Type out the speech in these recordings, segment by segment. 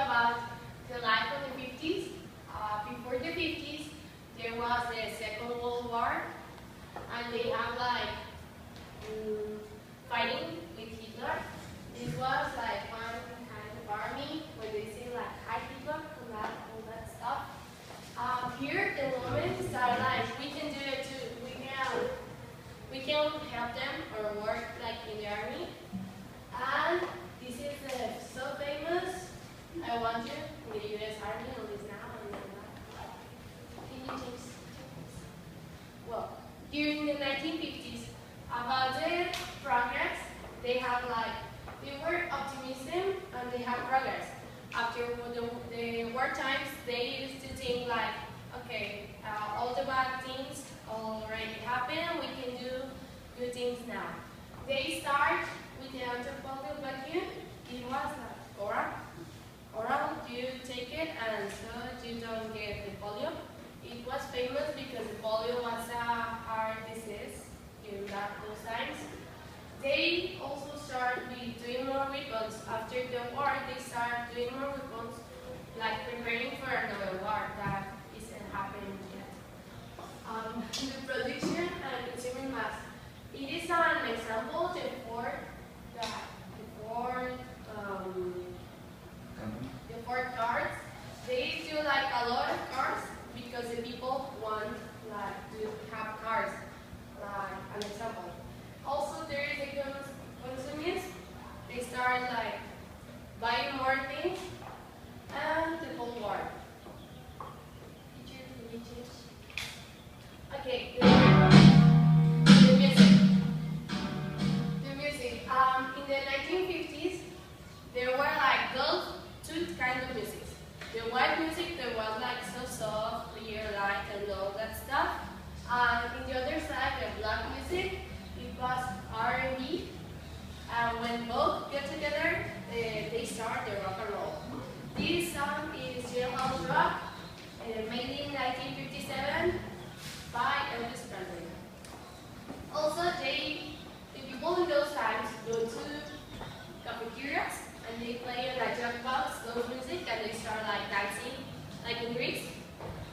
about the life of the 50s. Before the 50s, there was the Second World War, and they have like fighting with Hitler. This was like one kind of army where they say like hi Hitler and all that stuff. Here the women are like we can do it too. We can help them or work like in the army. And this is so famous. I want you in the U.S. Army on this now and that. Can you take? Well, during the 1950s, about the progress, they were optimism and they had progress. After the war times, they used to think like, okay, all the bad things already happened, we can do good things now. They start with the anthropological vacuum. It was like oral, you take it and so you don't get the polio. It was famous because the polio was a hard disease in those times. They also started doing more weapons. After the war, they started doing more weapons, like preparing for another war that isn't happening yet. The production and consuming mass. It is an example, the Ford cars. They do like a lot of cars because the people want like to have cars, like an example. Also, there is the consumers. They start like buying more things, and the Cold War. Okay, the music. The music. In the 1950s, there were like those two kinds of music. The white music that was like so soft, clear, light, and all that stuff. And in the other side, the black music, it was R&B. And when both get together, they start the rock and roll. This song is Jailhouse Rock, made in 1957 by Elvis Presley. Also, the people in those times go to cafeterias and they play in a jukebox, those music, and they start like dancing, like in Greece.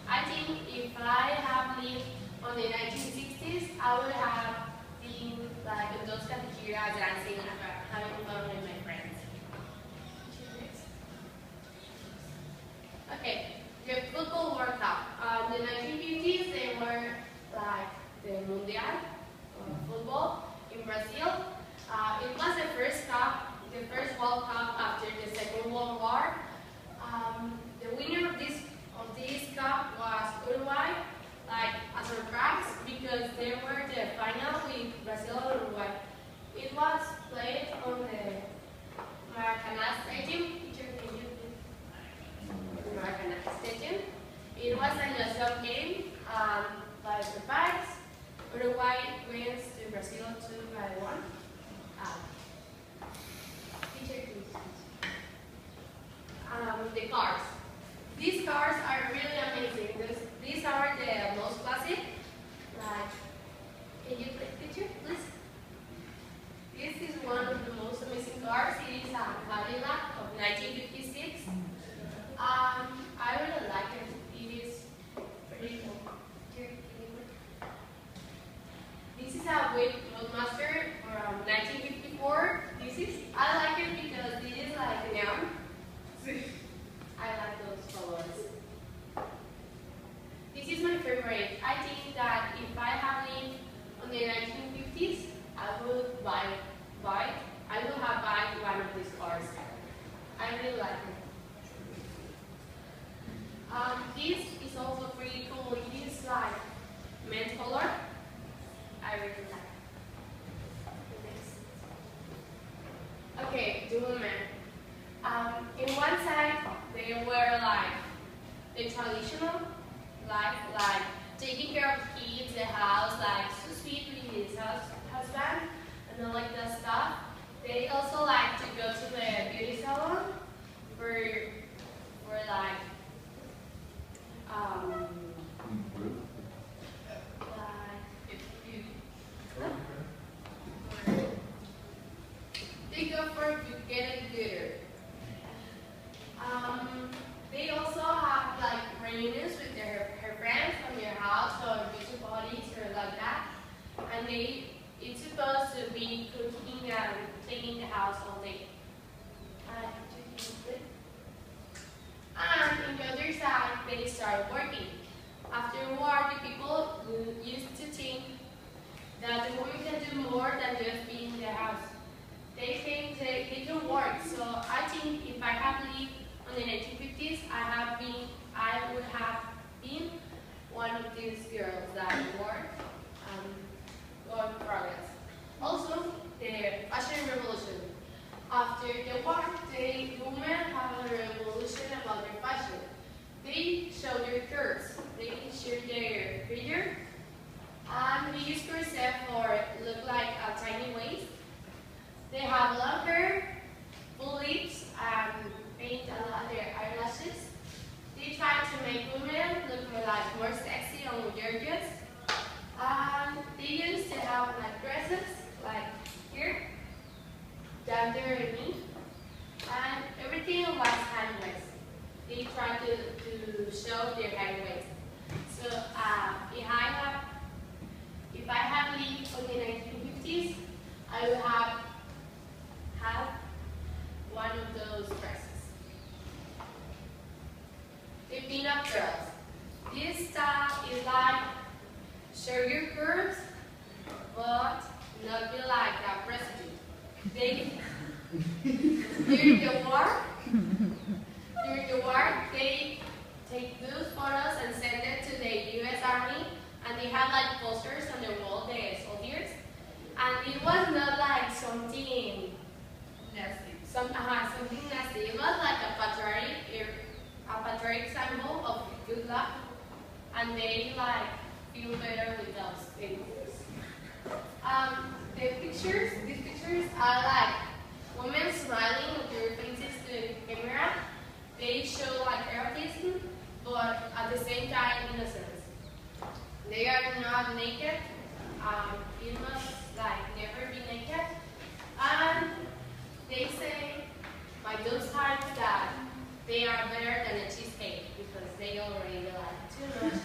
I think if I have lived on the 1960s, I would have been like in those cafeterias dancing and having fun with my friends. Okay, the football World Cup. In the 1950s, they were like the Mundial football in Brazil. It was the first World Cup after the Second World War. The winner of this cup was Uruguay, like a surprise because they were the final with Brazil and Uruguay. It was played on the Maracanã Stadium. Stadium. It was a knockout game. By surprise, Uruguay wins to Brazil 2-1. The cars. These cars are really amazing. These are the most classic. Like, can you take a picture, please? This is one of the most amazing cars. It is a Cadillac of 1956. I really like it. It is pretty cool. This is a Roadmaster from 1954. I like it because it is like neon. I like those colors. This is my favorite. I think that if I had lived on the 1950s, I would have bought one of these cars. I really like it. This is also pretty cool. It is like mint color. I really like it. Okay, the women. In one side, they were like the traditional life, like taking care of kids, the house, like so sweet with his husband, and all like that stuff. They also like to go to the beauty salon for like they go for getting gooder. the 1950s, I would have been one of these girls that wore going progress. Also, the fashion revolution. After the war, the women have a revolution about their fashion. They show their curves, they show their figure, and they use corset for look like a tiny waist. They have long hair, full lips, and paint a lot of their eyelashes. They try to make women look more sexy and gorgeous. And they used to have like dresses, like here, down there in me, and everything was handmade. They try to show their handmade. So if I had lived in the 1950s, I would have one of those dresses. The pin-up girls. This style is like show your curves, but not be like a prostitute. During the war, they take those photos and send it to the U.S. Army, and they have like posters on the wall, the soldiers, and it was not like something nasty. Something nasty. It was like a patriotic symbol of good luck, and they like feel better with those things. These pictures are like women smiling with their faces to the camera. They show like eroticism, but at the same time innocence. They are not naked. You must like never be naked. And they say by those types that they are better than a cheesecake because they already like too much